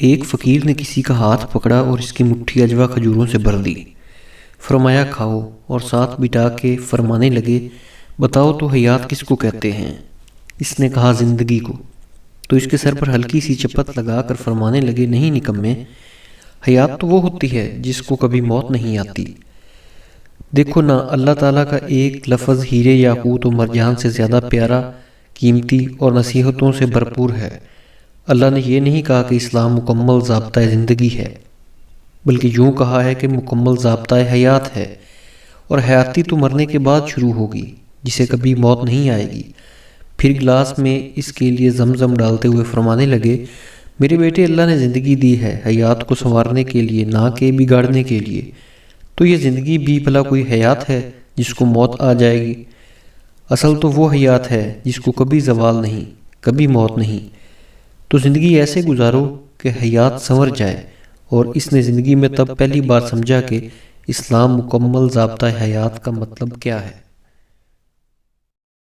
ایک فقیر نے کسی کا ہاتھ پکڑا اور اس کی مٹھی اجوا کھجوروں سے بھر دی۔ فرمایا کھاؤ، اور ساتھ بٹھا کے فرمانے لگے بتاؤ تو حیات کس کو کہتے ہیں؟ اس نے کہا زندگی کو۔ تو اس کے سر پر ہلکی سی چپت لگا کر فرمانے لگے نہیں نکمے، حیات تو وہ ہوتی ہے جس کو کبھی موت نہیں آتی۔ دیکھو نا، اللہ تعالیٰ کا ایک لفظ ہیرے یاقوت و مرجان سے زیادہ پیارا، قیمتی اور نصیحتوں سے بھرپور ہے۔ اللہ نے یہ نہیں کہا کہ اسلام مکمل ضابطۂ زندگی ہے، بلکہ یوں کہا ہے کہ مکمل ضابطۂ حیات ہے، اور حیاتی تو مرنے کے بعد شروع ہوگی، جسے کبھی موت نہیں آئے گی۔ پھر گلاس میں اس کے لیے زمزم ڈالتے ہوئے فرمانے لگے میرے بیٹے، اللہ نے زندگی دی ہے حیات کو سنوارنے کے لیے، نہ کہ بگاڑنے کے لیے۔ تو یہ زندگی بھی بھلا کوئی حیات ہے جس کو موت آ جائے گی؟ اصل تو وہ حیات ہے جس کو کبھی زوال نہیں، کبھی موت نہیں۔ تو زندگی ایسے گزارو کہ حیات سنور جائے۔ اور اس نے زندگی میں تب پہلی بار سمجھا کہ اسلام مکمل ضابطۂ حیات کا مطلب کیا ہے۔